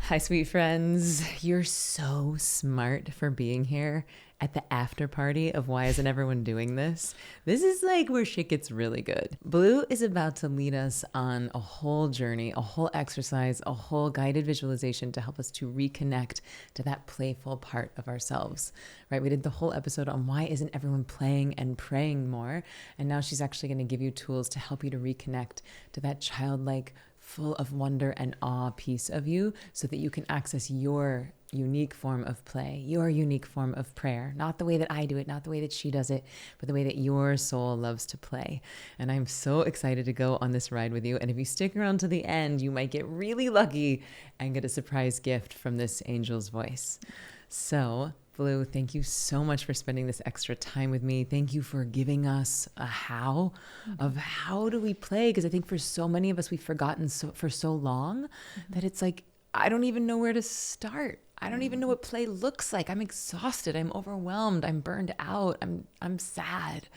Hi, sweet friends. You're so smart for being here at the after party of Why Isn't Everyone Doing This? This is like where shit gets really good. Blue is about to lead us on a whole journey, a whole exercise, a whole guided visualization to help us to reconnect to that playful part of ourselves, right? We did the whole episode on why isn't everyone playing and praying more? And now she's actually going to give you tools to help you to reconnect to that childlike, full of wonder and awe piece of you so that you can access your unique form of play, your unique form of prayer, not the way that I do it, not the way that she does it, but the way that your soul loves to play. And I'm so excited to go on this ride with you. And if you stick around to the end, you might get really lucky and get a surprise gift from this angel's voice. So Blue, thank you so much for spending this extra time with me. Thank you for giving us a how of how do we play? Because I think for so many of us, we've forgotten for so long that it's like, I don't even know where to start. I don't even know what play looks like. I'm exhausted. I'm overwhelmed. I'm burned out. I'm sad.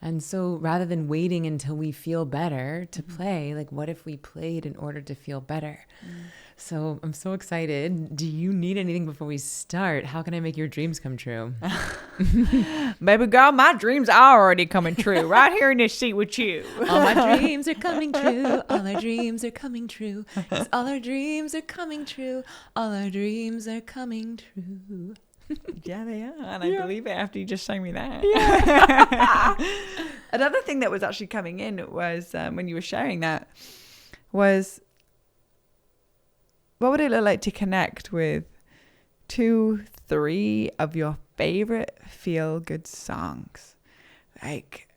And so rather than waiting until we feel better to play, like what if we played in order to feel better? So I'm so excited. Do you need anything before we start? How can I make your dreams come true? Baby girl, my dreams are already coming true right here in this seat with you. All my dreams are coming true. All our dreams are coming true. 'Cause all our dreams are coming true. All our dreams are coming true. Yeah, they are. And I believe it after you just sang me that. Yeah. Another thing that was actually coming in was when you were sharing that was, what would it look like to connect with 2-3 of your favorite feel-good songs? Like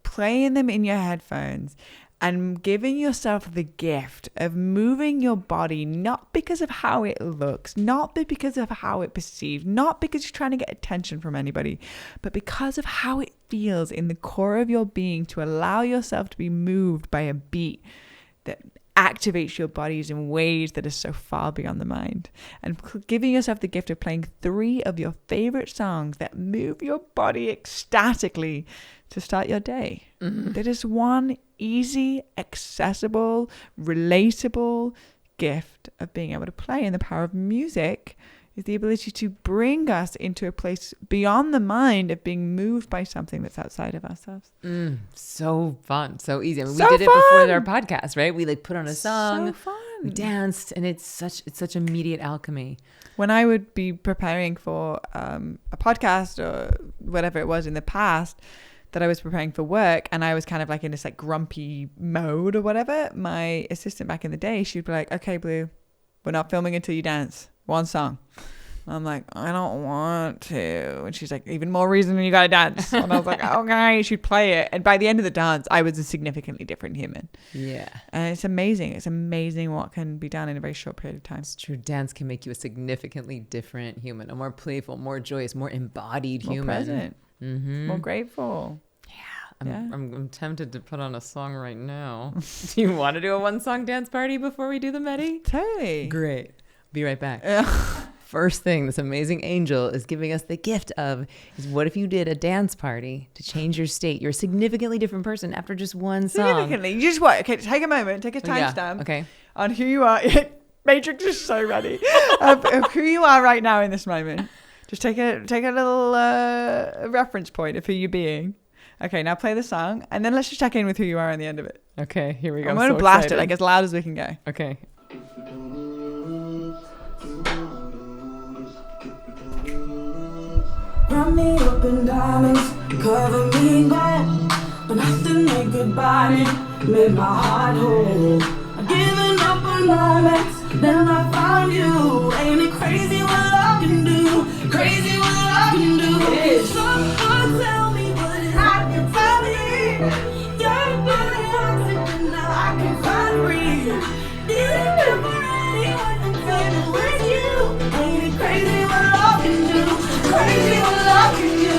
playing them in your headphones and giving yourself the gift of moving your body, not because of how it looks, not because of how it perceives, not because you're trying to get attention from anybody, but because of how it feels in the core of your being, to allow yourself to be moved by a beat that activates your bodies in ways that are so far beyond the mind, and giving yourself the gift of playing 3 of your favorite songs that move your body ecstatically to start your day. That is one easy, accessible, relatable gift of being able to play. And the power of music is the ability to bring us into a place beyond the mind of being moved by something that's outside of ourselves. So fun, so easy. I mean, So we did fun. it before our podcast, right? We like put on a song, So fun. we danced, and it's such immediate alchemy. When I would be preparing for a podcast or whatever it was in the past that I was preparing for work, and I was kind of like in this like grumpy mode or whatever, my assistant back in the day, she'd be like, okay, Blue, we're not filming until you dance. One song. I'm like, I don't want to. And she's like, even more reason you gotta dance. And I was like, okay, she'd play it. And by the end of the dance, I was a significantly different human. Yeah. And it's amazing. It's amazing what can be done in a very short period of time. It's true. Dance can make you a significantly different human, a more playful, more joyous, more embodied More human. present. More grateful. I'm tempted to put on a song right now. Do you want to do a 1-song dance party before we do the Medi? Totally. Great. Be right back. First thing this amazing angel is giving us the gift of is, what if you did a dance party to change your state? You're a significantly different person after just one song. Significantly. You just what? Okay, take a moment, take a timestamp Okay. on who you are. Matrix is so ready. of who you are right now in this moment. Just take a little reference point of who you're being. Okay, now play the song, and then let's just check in with who you are at the end of it. Okay, here we go. I'm going to blast it like as loud as we can go. Okay. Wrap me up in diamonds, cover me in gold, but nothing they could buy me, made my heart whole. I've given up on romance, then I found you. Ain't it crazy what I can do? Crazy what I can do. Someone tell me what I can tell me. You're my oxygen, now I can find breathe. Didn't ever anyone until with you. Ain't it crazy what I can do? Crazy what I can do.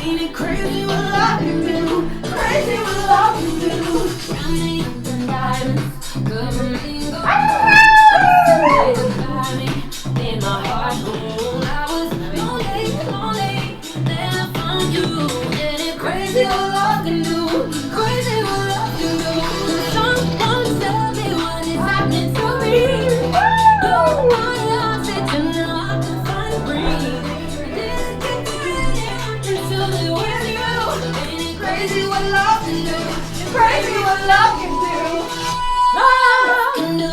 Ain't it crazy what I can do? Crazy love can do. It's crazy what love can do. Love can do.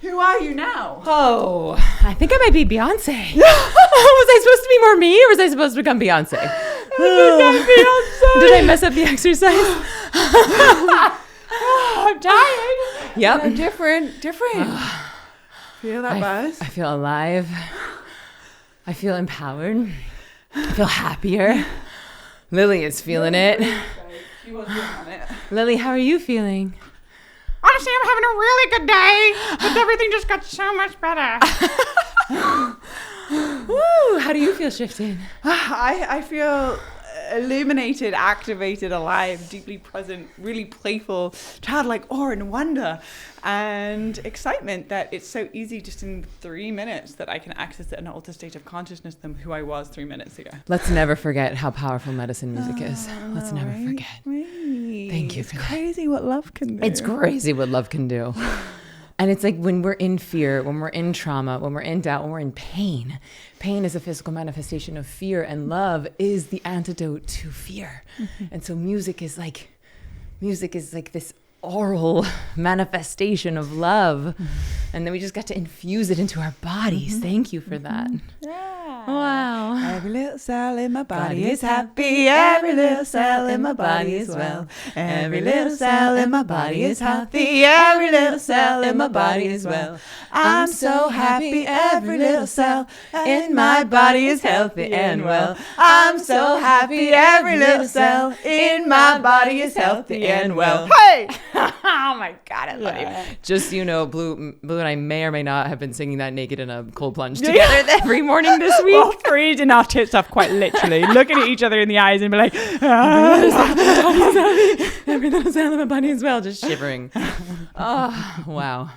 Who are you now? Oh, I think I might be Beyonce. Was I supposed to be more me, or was I supposed to become Beyonce? Did I mess up the exercise? I'm tired. Yep. I'm different. Feel that buzz? I feel alive. I feel empowered. I feel happier. Lily is feeling it. She was on it. Lily, how are you feeling? Honestly, I'm having a really good day, but everything just got so much better. Woo! How do you feel, Shifting? I feel illuminated, activated, alive, deeply present, really playful, childlike awe and wonder and excitement that it's so easy just in 3 minutes that I can access an altered state of consciousness than who I was 3 minutes ago. Let's never forget how powerful medicine music is. Let's never forget. Right. Thank you for that. It's crazy what love can do. It's crazy what love can do. And it's like when we're in fear, when we're in trauma, when we're in doubt, when we're in pain. Pain is a physical manifestation of fear, and love is the antidote to fear. Mm-hmm. And so music is like this oral manifestation of love. Mm-hmm. And then we just got to infuse it into our bodies. Mm-hmm. Thank you for that. Yeah. Wow. Every little cell in my body is happy. Every little cell in my body is well. Every little cell in my body is healthy. Every little cell in my body is well. I'm so happy. Every little cell in my body is healthy and well. I'm so happy. Every little cell in my body is healthy and well. Hey! Oh my God, I love you. Just so you know, Blue and I may or may not have been singing that naked in a cold plunge together every morning this week. Well, freezing our tits off quite literally, looking at each other in the eyes and be like, every little cell in my body as well, just shivering. Oh, wow.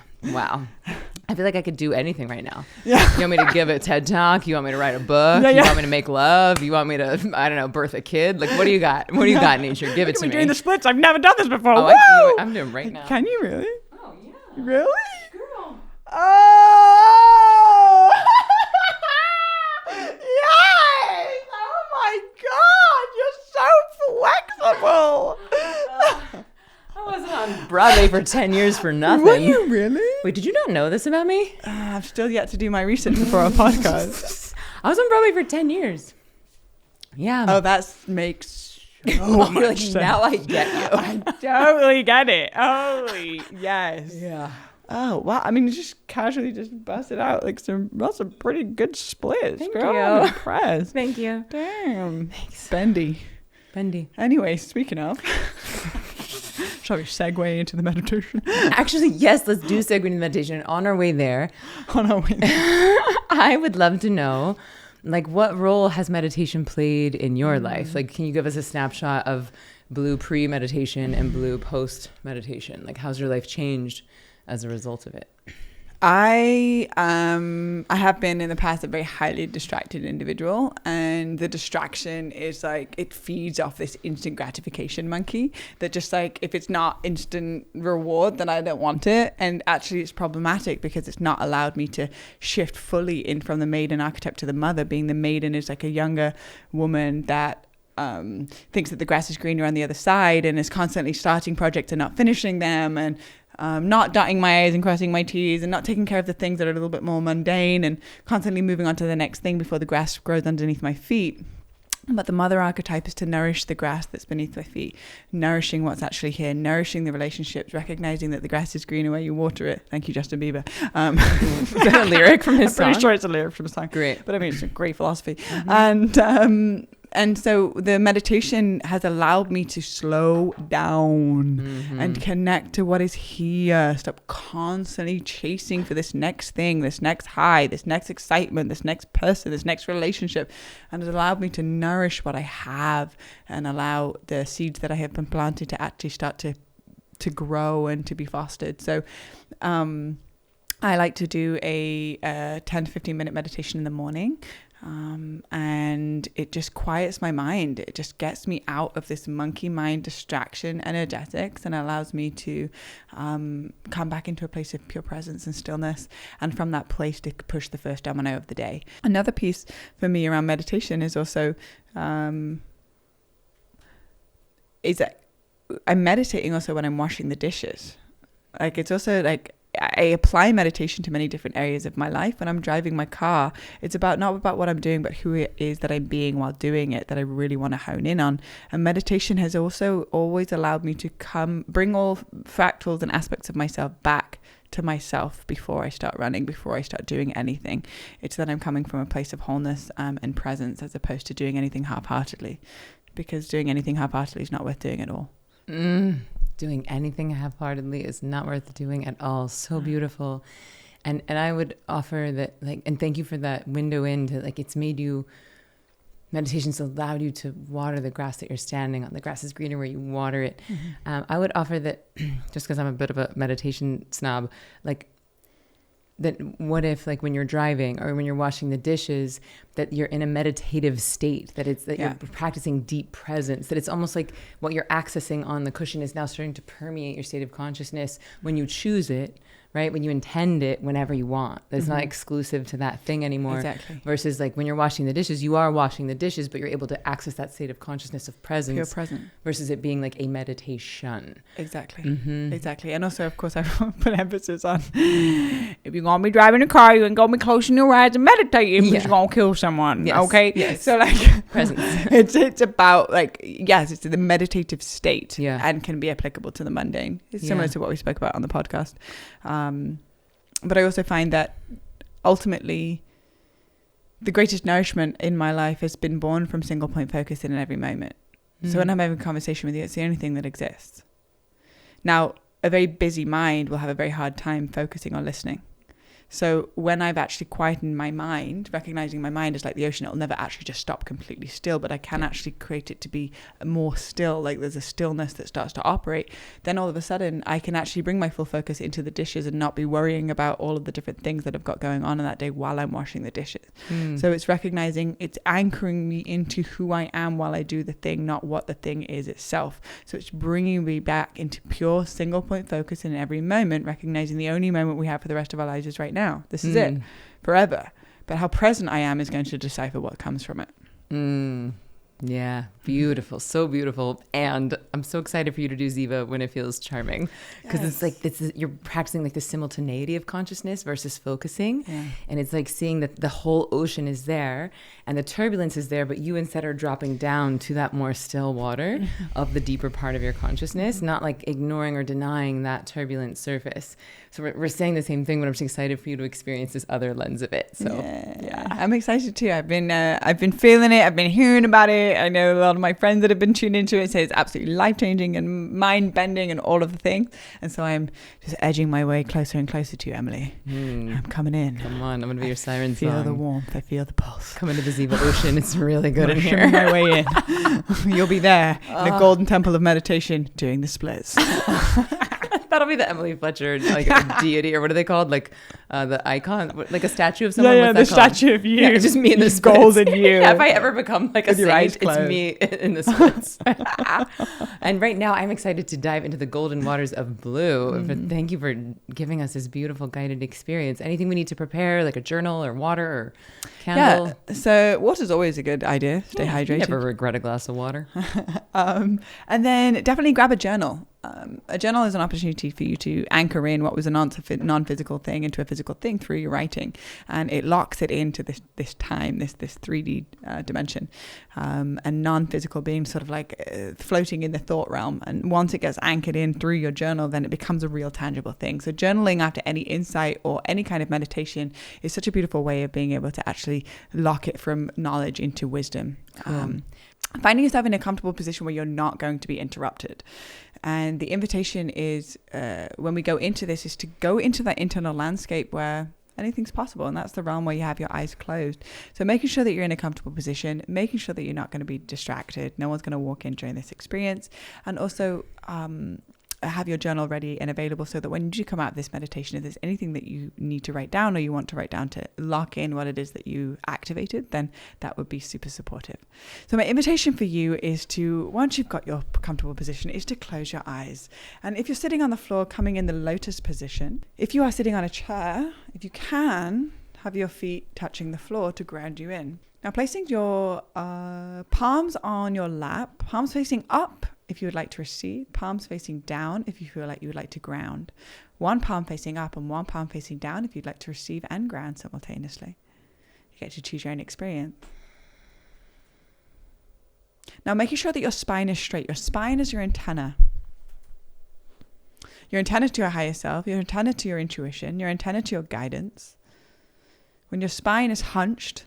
I feel like I could do anything right now. Yeah. You want me to give a TED Talk? You want me to write a book? You want me to make love? You want me to, I don't know, birth a kid? Like, what do you got? What do you got, Nature? Give it to me. Doing the splits. I've never done this before. Oh, I'm doing right now. Can you really? Oh, yeah. Really? Girl. Oh! Yes! Oh my God! You're so flexible. I wasn't on Broadway for 10 years for nothing. Were you really? Wait, did you not know this about me? I've still yet to do my research before our podcast. I was on Broadway for 10 years. Yeah. Oh, that makes so much sense. Now I get you. I totally get it. Holy yes. Yeah. Oh wow! I mean, you just casually just busted out like that's a pretty good splits. Thank girl. you. I'm impressed. Thank you. Damn. Thanks. Bendy. Anyway, speaking of, shall we segue into the meditation? Actually, yes. Let's do segue into meditation. On our way there, I would love to know, like, what role has meditation played in your life? Like, can you give us a snapshot of Blue pre-meditation and Blue post-meditation? Like, how's your life changed as a result of it? I have been in the past a very highly distracted individual, and the distraction is like it feeds off this instant gratification monkey that just like if it's not instant reward, then I don't want it. And actually it's problematic because it's not allowed me to shift fully in from the maiden archetype to the mother. Being the maiden is like a younger woman that thinks that the grass is greener on the other side and is constantly starting projects and not finishing them, and not dotting my I's and crossing my T's, and not taking care of the things that are a little bit more mundane, and constantly moving on to the next thing before the grass grows underneath my feet. But the mother archetype is to nourish the grass that's beneath my feet, nourishing what's actually here, nourishing the relationships, recognizing that the grass is greener where you water it. Thank you, Justin Bieber. Is that a lyric from his song? I'm pretty sure it's a lyric from a song. Great. But I mean, it's a great philosophy. Mm-hmm. And so the meditation has allowed me to slow down and connect to what is here. Stop constantly chasing for this next thing, this next high, this next excitement, this next person, this next relationship. And it allowed me to nourish what I have and allow the seeds that I have been planted to actually start to grow and to be fostered. So I like to do a 10 to 15 minute meditation in the morning. And it just quiets my mind. It just gets me out of this monkey mind distraction energetics and allows me to come back into a place of pure presence and stillness, and from that place to push the first domino of the day. Another piece for me around meditation is also is that I'm meditating also when I'm washing the dishes. Like it's also like I apply meditation to many different areas of my life. When I'm driving my car, it's about not about what I'm doing, but who it is that I'm being while doing it that I really want to hone in on. And meditation has also always allowed me to bring all fractals and aspects of myself back to myself before I start running, before I start doing anything. It's that I'm coming from a place of wholeness and presence, as opposed to doing anything half-heartedly, because doing anything half-heartedly is not worth doing at all. Doing anything half-heartedly is not worth doing at all. So beautiful. And I would offer that, like, and thank you for that window into, like, it's made you, meditation's allowed you to water the grass that you're standing on. The grass is greener where you water it. I would offer that, just because I'm a bit of a meditation snob, like, that what if, like, when you're driving or when you're washing the dishes, that you're in a meditative state, that it's that you're practicing deep presence, that it's almost like what you're accessing on the cushion is now starting to permeate your state of consciousness when you choose it, right? When you intend it whenever you want. That's not exclusive to that thing anymore. Exactly. Versus like when you're washing the dishes, you are washing the dishes, but you're able to access that state of consciousness of presence. Pure present. Versus it being like a meditation. Exactly. Exactly. And also, of course, I put emphasis on if you're going to be driving a car, you ain't going to be closing your eyes and meditating because you're going to kill someone. Yes. Okay? Yes. So like Presence. it's about like, yes, it's the meditative state and can be applicable to the mundane. It's similar to what we spoke about on the podcast. But I also find that ultimately the greatest nourishment in my life has been born from single point focus in every moment. So when I'm having a conversation with you, it's the only thing that exists. Now, a very busy mind will have a very hard time focusing or listening. So when I've actually quietened my mind, recognizing my mind is like the ocean, it'll never actually just stop completely still, but I can actually create it to be more still, like there's a stillness that starts to operate. Then all of a sudden I can actually bring my full focus into the dishes and not be worrying about all of the different things that I've got going on in that day while I'm washing the dishes. So it's recognizing, it's anchoring me into who I am while I do the thing, not what the thing is itself. So it's bringing me back into pure single point focus in every moment, recognizing the only moment we have for the rest of our lives is right now. This is it forever. But how present I am is going to decipher what comes from it. Yeah, beautiful, so beautiful. And I'm so excited for you to do Ziva when it feels charming, because it's like you're practicing like the simultaneity of consciousness versus focusing. And it's like seeing that the whole ocean is there and the turbulence is there, but you instead are dropping down to that more still water of the deeper part of your consciousness, not like ignoring or denying that turbulent surface. So we're saying the same thing, but I'm just excited for you to experience this other lens of it. So yeah, I'm excited too. I've been feeling it. I've been hearing about it. I know a lot of my friends that have been tuned into it say it's absolutely life-changing and mind-bending and all of the things. And so I'm just edging my way closer and closer to you, Emily. I'm coming in. Come on, I'm going to be your siren song. I feel the warmth. I feel the pulse. Come into the Ziva ocean. It's really good in here. My way in. You'll be there in a golden temple of meditation doing the splits. That'll be the Emily Fletcher, like a deity, or what are they called? Like the icon, like a statue of someone. Yeah, What's the that called? statue of you. Yeah, just me in the golden splits. you. Yeah, if I ever become like a With your eyes saint, it's closed. me in the splits. And right now, I'm excited to dive into the golden waters of blue. But thank you for giving us this beautiful guided experience. Anything we need to prepare, like a journal or water or candle? Yeah, so water's always a good idea. Stay hydrated. Never regret a glass of water. And then definitely grab a journal. A journal is an opportunity for you to anchor in what was a non-physical thing into a physical thing through your writing, and it locks it into this time, this 3D dimension, and non-physical being sort of like floating in the thought realm. And once it gets anchored in through your journal, then it becomes a real tangible thing. So journaling after any insight or any kind of meditation is such a beautiful way of being able to actually lock it from knowledge into wisdom. Cool. Finding yourself in a comfortable position where you're not going to be interrupted. And the invitation is, when we go into this, is to go into that internal landscape where anything's possible. And that's the realm where you have your eyes closed. So making sure that you're in a comfortable position, making sure that you're not going to be distracted. No one's going to walk in during this experience. And also have your journal ready and available so that when you do come out of this meditation, if there's anything that you need to write down or you want to write down to lock in what it is that you activated, then that would be super supportive. So my invitation for you is to, once you've got your comfortable position, is to close your eyes. And if you're sitting on the floor, coming in the lotus position, if you are sitting on a chair, if you can, have your feet touching the floor to ground you in. Now placing your palms on your lap, palms facing up if you would like to receive, palms facing down if you feel like you would like to ground. One palm facing up and one palm facing down if you'd like to receive and ground simultaneously. You get to choose your own experience. Now making sure that your spine is straight. Your spine is your antenna. Your antenna to your higher self, your antenna to your intuition, your antenna to your guidance. When your spine is hunched,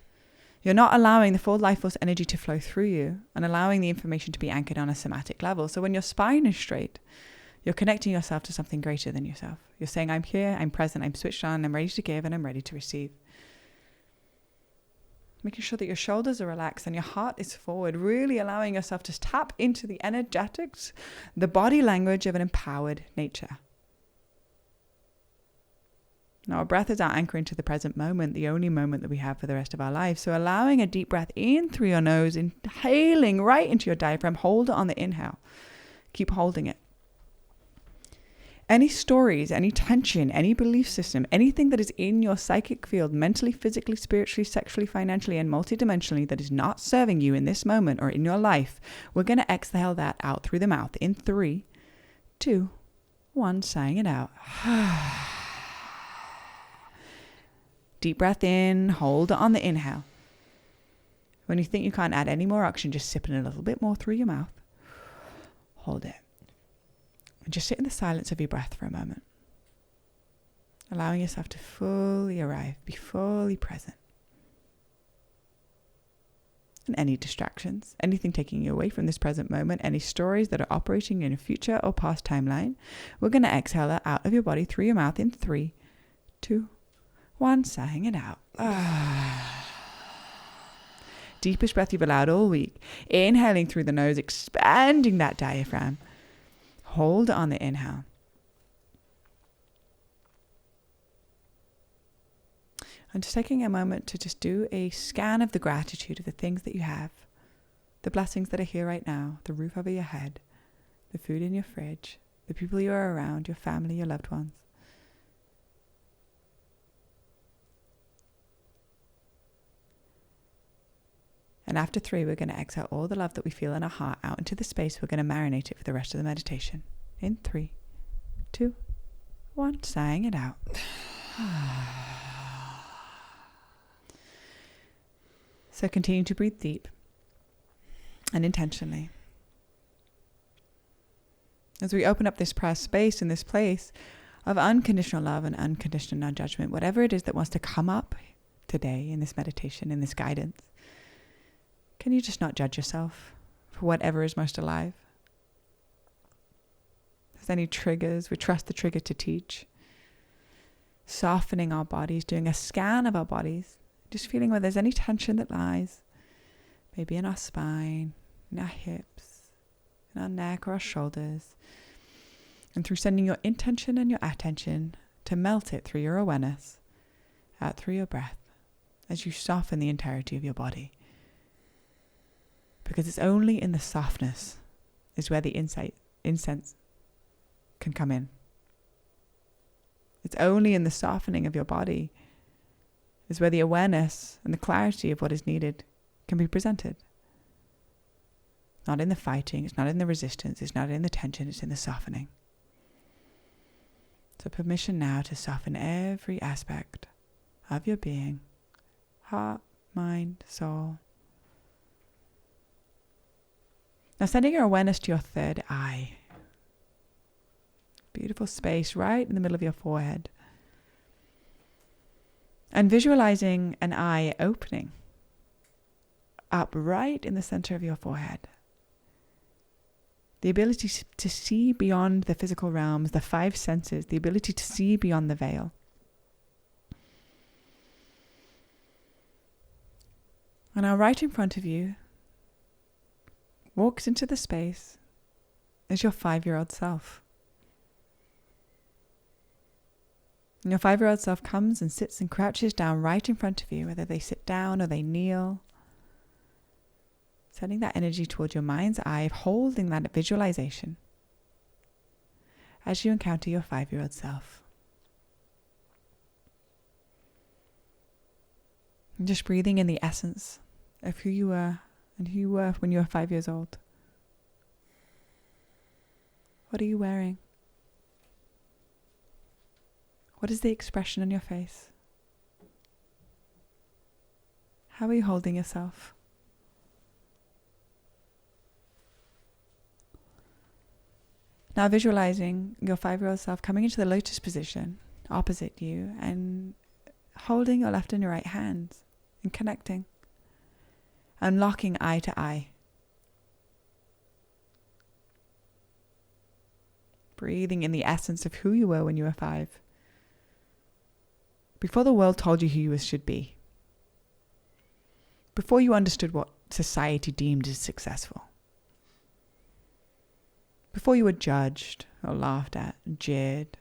you're not allowing the full life force energy to flow through you and allowing the information to be anchored on a somatic level. So when your spine is straight, you're connecting yourself to something greater than yourself. You're saying, I'm here, I'm present, I'm switched on, I'm ready to give, and I'm ready to receive. Making sure that your shoulders are relaxed and your heart is forward, really allowing yourself to tap into the energetics, the body language of an empowered nature. Now, our breath is our anchor into the present moment, the only moment that we have for the rest of our life. So allowing a deep breath in through your nose, inhaling right into your diaphragm, hold it on the inhale. Keep holding it. Any stories, any tension, any belief system, anything that is in your psychic field, mentally, physically, spiritually, sexually, financially, and multidimensionally that is not serving you in this moment or in your life, we're going to exhale that out through the mouth in 3, 2, 1, sighing it out. Deep breath in, hold it on the inhale. When you think you can't add any more oxygen, just sip in a little bit more through your mouth. Hold it. And just sit in the silence of your breath for a moment. Allowing yourself to fully arrive, be fully present. And any distractions, anything taking you away from this present moment, any stories that are operating in a future or past timeline, we're going to exhale it out of your body through your mouth in 3, 2, 1, sighing it out. Deepest breath you've allowed all week. Inhaling through the nose, expanding that diaphragm. Hold on the inhale. And just taking a moment to just do a scan of the gratitude of the things that you have, the blessings that are here right now, the roof over your head, the food in your fridge, the people you are around, your family, your loved ones. And after 3, we're going to exhale all the love that we feel in our heart out into the space. We're going to marinate it for the rest of the meditation. In 3, 2, 1, sighing it out. So continue to breathe deep and intentionally. As we open up this space in this place of unconditional love and unconditional non-judgment, whatever it is that wants to come up today in this meditation, in this guidance, can you just not judge yourself for whatever is most alive? If there's any triggers, we trust the trigger to teach. Softening our bodies, doing a scan of our bodies, just feeling where there's any tension that lies, maybe in our spine, in our hips, in our neck or our shoulders. And through sending your intention and your attention to melt it through your awareness, out through your breath, as you soften the entirety of your body. Because it's only in the softness is where the incense can come in. It's only in the softening of your body is where the awareness and the clarity of what is needed can be presented. Not in the fighting, it's not in the resistance, it's not in the tension, it's in the softening. So permission now to soften every aspect of your being, heart, mind, soul. Now sending your awareness to your third eye. Beautiful space right in the middle of your forehead. And visualizing an eye opening up right in the center of your forehead. The ability to see beyond the physical realms, the five senses, the ability to see beyond the veil. And now right in front of you, walks into the space is your 5-year-old self. And your 5-year-old self comes and sits and crouches down right in front of you, whether they sit down or they kneel. Sending that energy towards your mind's eye, holding that visualization as you encounter your 5-year-old self. And just breathing in the essence of who you were and who you were when you were 5 years old. What are you wearing? What is the expression on your face? How are you holding yourself? Now visualizing your 5-year-old self coming into the lotus position opposite you and holding your left and your right hands and connecting and locking eye to eye. Breathing in the essence of who you were when you were 5. Before the world told you who you should be. Before you understood what society deemed as successful. Before you were judged or laughed at and jeered.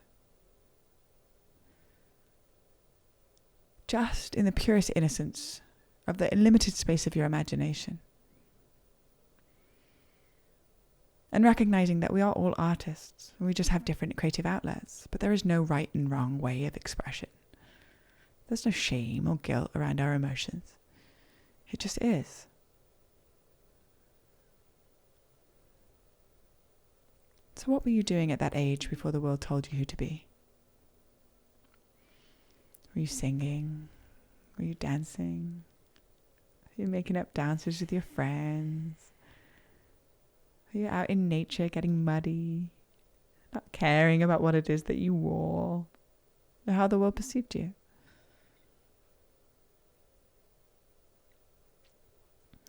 Just in the purest innocence of the limited space of your imagination. And recognizing that we are all artists and we just have different creative outlets, but there is no right and wrong way of expression. There's no shame or guilt around our emotions. It just is. So what were you doing at that age before the world told you who to be? Were you singing? Were you dancing? Were you making up dances with your friends? Were you out in nature getting muddy? Not caring about what it is that you wore? Or how the world perceived you?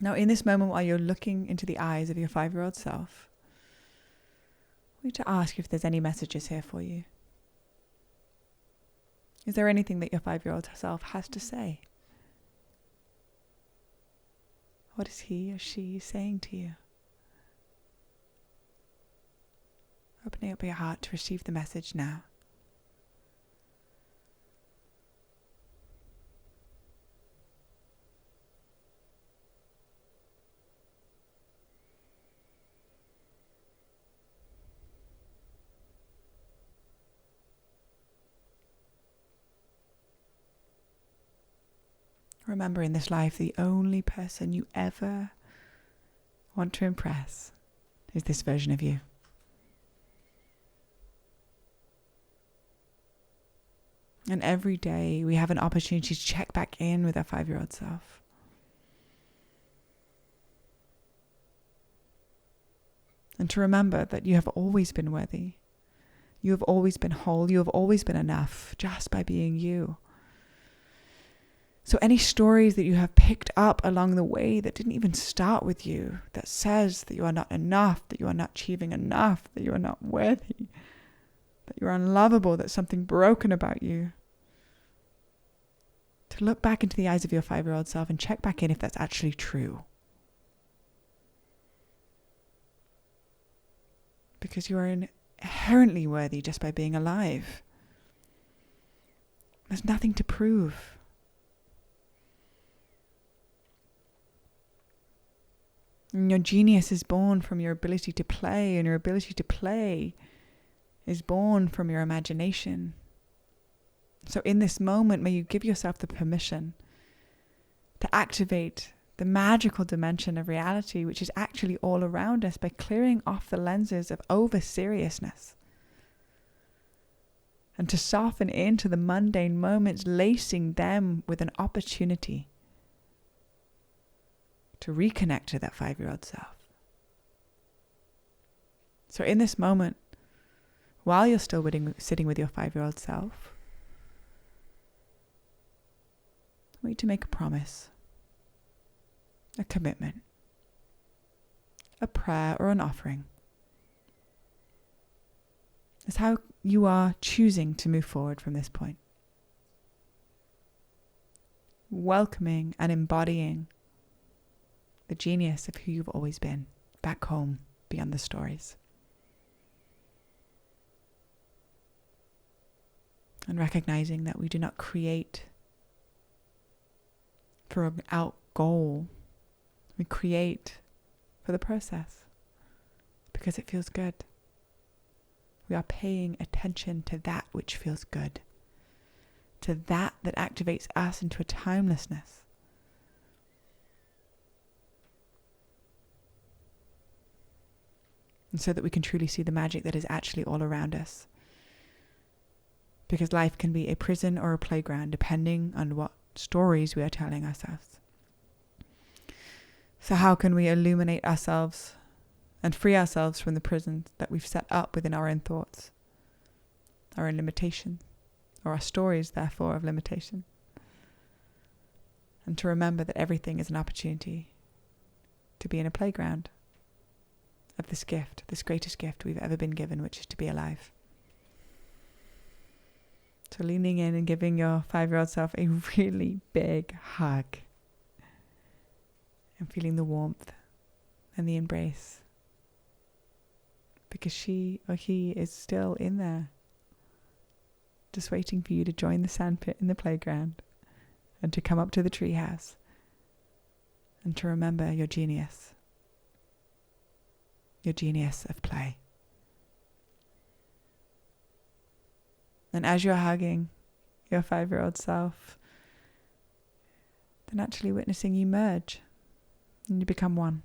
Now in this moment while you're looking into the eyes of your 5-year-old self, I want you to ask if there's any messages here for you. Is there anything that your 5-year-old self has to say? What is he or she saying to you? Opening up your heart to receive the message now. Remember, in this life, the only person you ever want to impress is this version of you. And every day we have an opportunity to check back in with our 5-year-old self. And to remember that you have always been worthy. You have always been whole. You have always been enough just by being you. So any stories that you have picked up along the way that didn't even start with you, that says that you are not enough, that you are not achieving enough, that you are not worthy, that you're unlovable, that something broken about you, to look back into the eyes of your 5-year-old self and check back in if that's actually true. Because you are in inherently worthy just by being alive. There's nothing to prove. And your genius is born from your ability to play, and your ability to play is born from your imagination. So in this moment, may you give yourself the permission to activate the magical dimension of reality, which is actually all around us, by clearing off the lenses of over-seriousness. And to soften into the mundane moments, lacing them with an opportunity to reconnect to that 5-year-old self. So in this moment, while you're still sitting with your 5-year-old self, I want you to make a promise, a commitment, a prayer or an offering. It's how you are choosing to move forward from this point. Welcoming and embodying the genius of who you've always been, back home, beyond the stories. And recognizing that we do not create for an out goal. We create for the process because it feels good. We are paying attention to that which feels good, to that activates us into a timelessness. And so that we can truly see the magic that is actually all around us. Because life can be a prison or a playground, depending on what stories we are telling ourselves. So how can we illuminate ourselves and free ourselves from the prisons that we've set up within our own thoughts, our own limitations, or our stories, therefore, of limitation? And to remember that everything is an opportunity to be in a playground of this gift, this greatest gift we've ever been given, which is to be alive. So leaning in and giving your 5-year-old self a really big hug and feeling the warmth and the embrace, because she or he is still in there, just waiting for you to join the sandpit in the playground and to come up to the treehouse and to remember your genius of play. And as you're hugging your 5-year-old self, then actually witnessing you merge and you become one.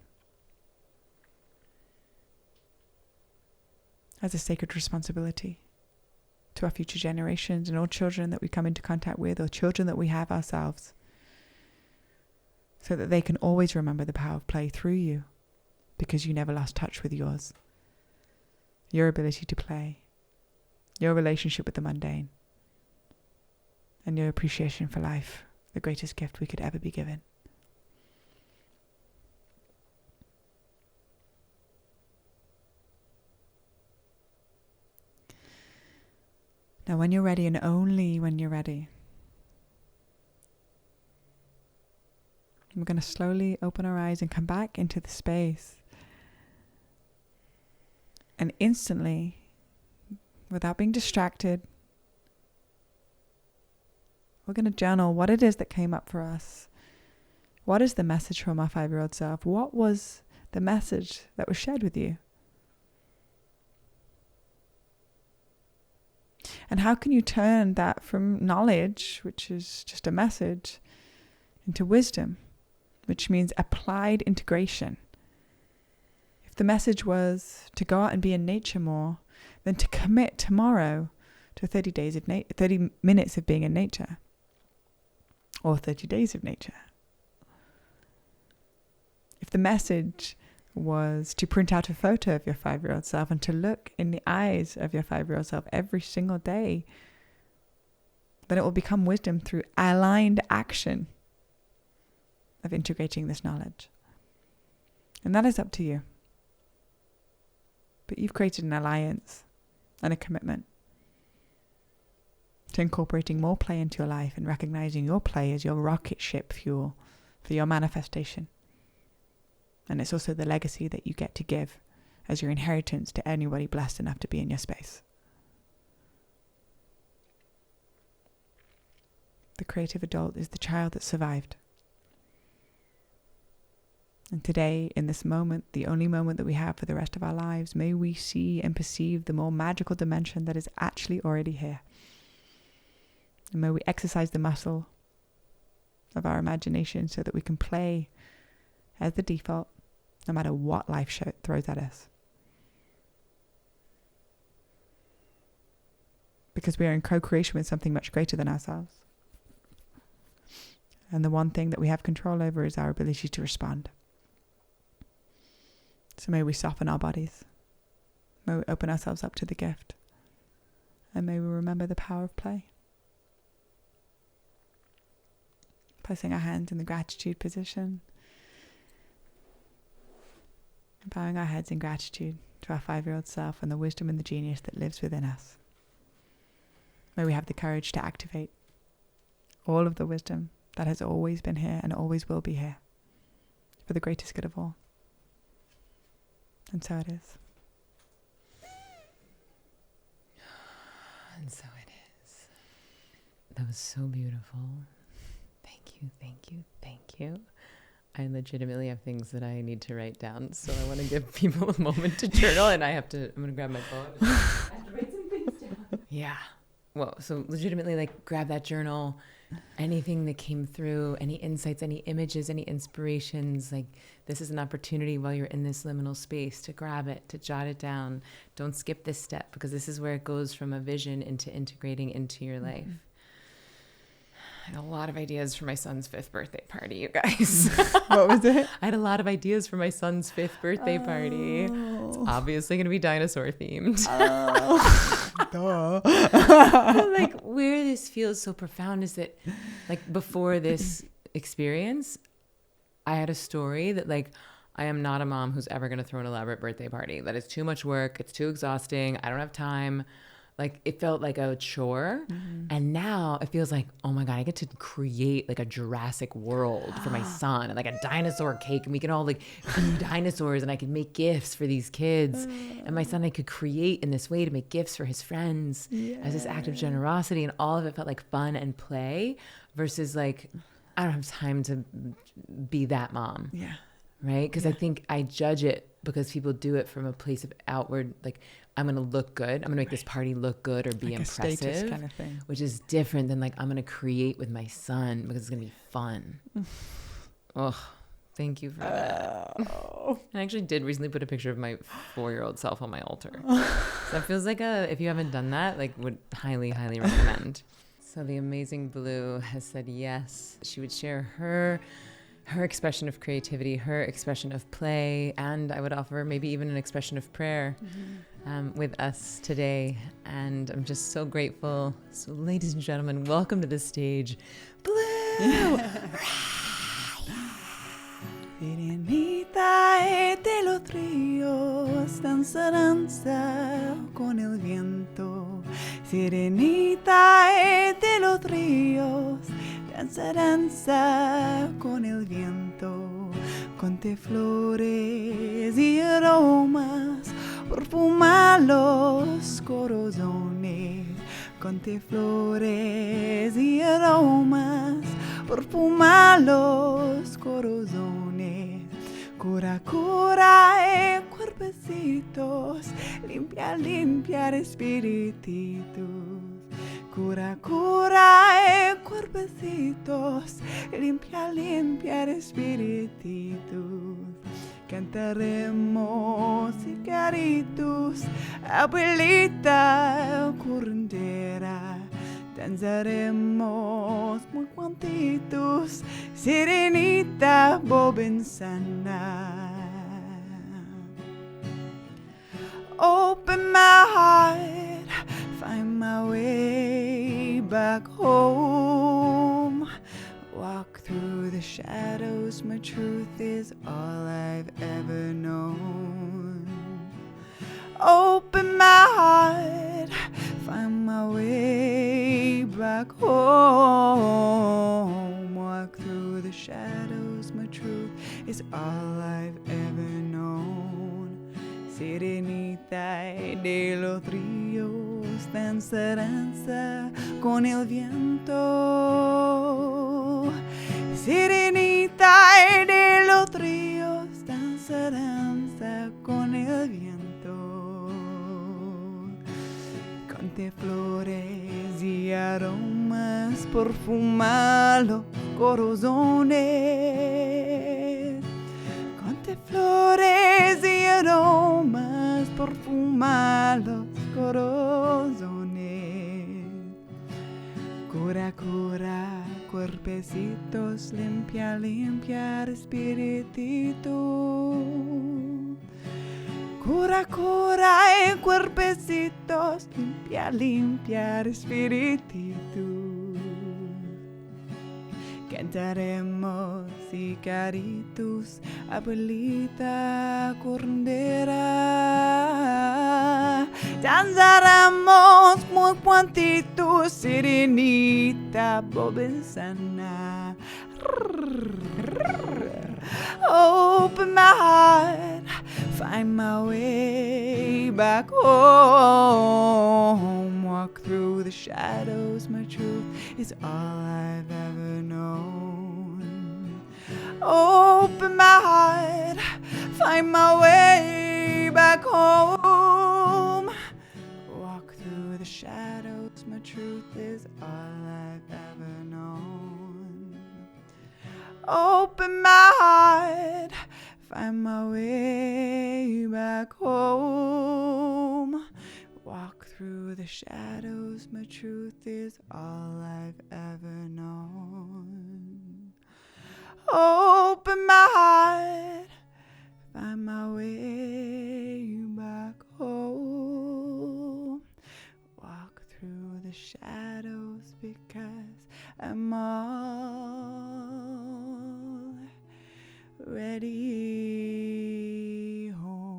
As a sacred responsibility to our future generations and all children that we come into contact with, or children that we have ourselves, so that they can always remember the power of play through you, because you never lost touch with yours, your ability to play, your relationship with the mundane, and your appreciation for life, the greatest gift we could ever be given. Now, when you're ready, and only when you're ready, we're going to slowly open our eyes and come back into the space. And instantly, without being distracted, we're going to journal what it is that came up for us. What is the message from our 5-year-old self? What was the message that was shared with you? And how can you turn that from knowledge, which is just a message, into wisdom, which means applied integration? If the message was to go out and be in nature more, then to commit tomorrow to 30 minutes of being in nature, or 30 days of nature. If the message was to print out a photo of your 5-year-old self and to look in the eyes of your 5-year-old self every single day, then it will become wisdom through aligned action of integrating this knowledge. And that is up to you. But you've created an alliance and a commitment to incorporating more play into your life and recognizing your play as your rocket ship fuel for your manifestation. And it's also the legacy that you get to give as your inheritance to anybody blessed enough to be in your space. The creative adult is the child that survived. And today, in this moment, the only moment that we have for the rest of our lives, may we see and perceive the more magical dimension that is actually already here. And may we exercise the muscle of our imagination so that we can play as the default, no matter what life throws at us. Because we are in co-creation with something much greater than ourselves. And the one thing that we have control over is our ability to respond. So may we soften our bodies. May we open ourselves up to the gift. And may we remember the power of play. Placing our hands in the gratitude position. And bowing our heads in gratitude to our 5-year-old self and the wisdom and the genius that lives within us. May we have the courage to activate all of the wisdom that has always been here and always will be here for the greatest good of all. And so it is. And so it is. That was so beautiful. Thank you, thank you, thank you. I legitimately have things that I need to write down, so I want to give people a moment to journal, and I'm going to grab my phone. I have to write some things down. Yeah. Well, so legitimately, like, grab that journal, anything that came through, any insights, any images, any inspirations. Like, this is an opportunity while you're in this liminal space to grab it, to jot it down. Don't skip this step, because this is where it goes from a vision into integrating into your life. I had a lot of ideas for my son's 5th birthday party, you guys. What was it? I had a lot of ideas for my son's 5th birthday party. It's obviously going to be dinosaur themed. Like, where this feels so profound is that, like, before this experience, I had a story that, like, I am not a mom who's ever going to throw an elaborate birthday party. That is too much work. It's too exhausting. I don't have time. Like, it felt like a chore. And now it feels like, oh my God, I get to create like a Jurassic World for my son, and like a dinosaur cake, and we can all like be dinosaurs, and I could make gifts for these kids. And my son, I could create in this way to make gifts for his friends as this act of generosity. And all of it felt like fun and play versus like, I don't have time to be that mom. Yeah. Right? Because I think I judge it because people do it from a place of outward, like, I'm going to look good. I'm going to make this party look good or be like impressive, a status kind of thing. Which is different than like, I'm going to create with my son because it's going to be fun. Oh, thank you for that. And I actually did recently put a picture of my 4-year-old self on my altar. So that feels like if you haven't done that, like, would highly, highly recommend. So the amazing Blue has said yes. She would share her expression of creativity, her expression of play, and I would offer maybe even an expression of prayer with us today. And I'm just so grateful. So, ladies and gentlemen, welcome to the stage, Blue. Sirenita de los ríos, danza, danza con el viento. Sirenita de los ríos, danza, danza con el viento. Conte flores y aromas, perfuma los corazones. Conte flores y aromas, perfuma los corazones. Cura, cura cuerpecitos, limpia, limpiar espirititos. Cura, cura cuerpecitos, limpia, limpiar espirititos. Cantaremos caritos, abuelita curandera. Danzaremos muy cuantitos, sirenita bobensana. Open my heart, find my way back home. Walk through the shadows, my truth is all I've ever known. Open my heart, find my way back home. Walk through the shadows, my truth is all I've ever known. Sirenita de los ríos, danza, danza con el viento. Sirenita de los ríos, danza, danza con el viento. Conte flores y aromas, perfuma los corazones. Conte flores y aromas, perfuma los corazones. Cura, cura, cuerpecitos, limpia, limpia, espiritito. Cura, cura, cuerpecitos, limpia, limpia, espiritito. Cantaremos caritos, abuelita corndera. Danzaremos muy cuantitos, sirenita bobesana. Open my heart, find my way back home. Walk through the shadows, my truth is all I've ever known. Open my heart, find my way back home. Walk through the shadows, my truth is all I've ever known. Open my heart, find my way back home. Walk through the shadows, my truth is all I've ever known. Open my heart, find my way back home. Walk through the shadows because I'm already home.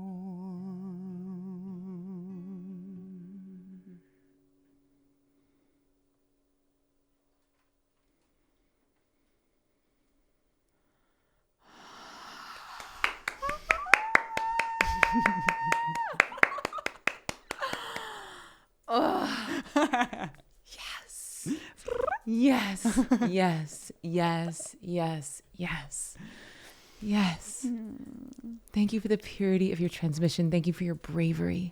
Yes. Yes. Yes. Yes. Yes. Yes. Thank you for the purity of your transmission. Thank you for your bravery.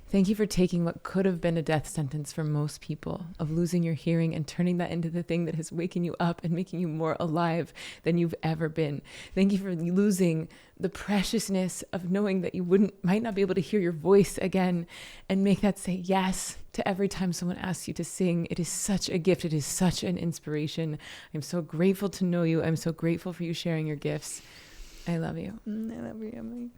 Thank you for taking what could have been a death sentence for most people, of losing your hearing and turning that into the thing that has waken you up and making you more alive than you've ever been. Thank you for losing the preciousness of knowing that you might not be able to hear your voice again, and make that say yes to every time someone asks you to sing. It is such a gift. It is such an inspiration. I'm so grateful to know you. I'm so grateful for you sharing your gifts. I love you. I love you, Emily.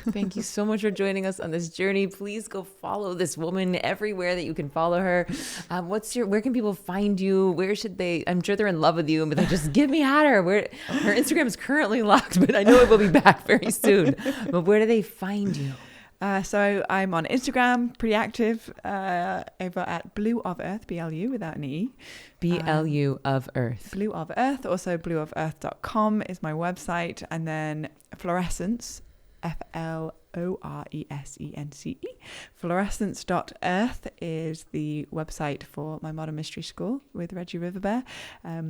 Thank you so much for joining us on this journey. Please go follow this woman everywhere that you can follow her. Where can people find you? Where should they? I'm sure they're in love with you, but they just get me at her. Her Instagram is currently locked, but I know it will be back very soon. But where do they find you? So I'm on Instagram, pretty active, over at Blue of Earth, BLU without an E. BLU of Earth. Blue of Earth. Also blueofearth.com is my website. And then Florescence, Florescence. Florescence.earth is the website for my Modern Mystery School with Reggie Riverbear.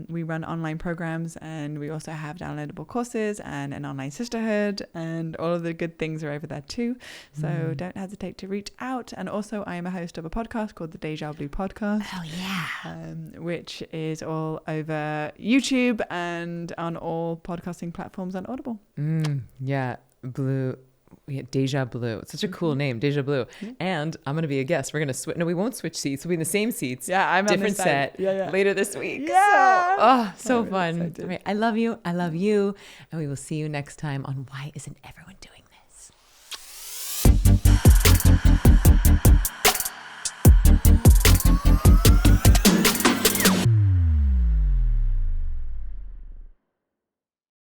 We run online programs, and we also have downloadable courses and an online sisterhood, and all of the good things are over there too. So don't hesitate to reach out. And also I am a host of a podcast called the Dejá Blu podcast. Oh yeah. Which is all over YouTube and on all podcasting platforms on Audible. Yeah. Dejá Blu. It's such a cool name, Dejá Blu. And I'm going to be a guest. We're going to switch. No, we won't switch seats. We'll be in the same seats. Yeah, I'm different on this set later this week. Yeah. So fun. All right, I love you. I love you. And we will see you next time on Why Isn't Everyone Doing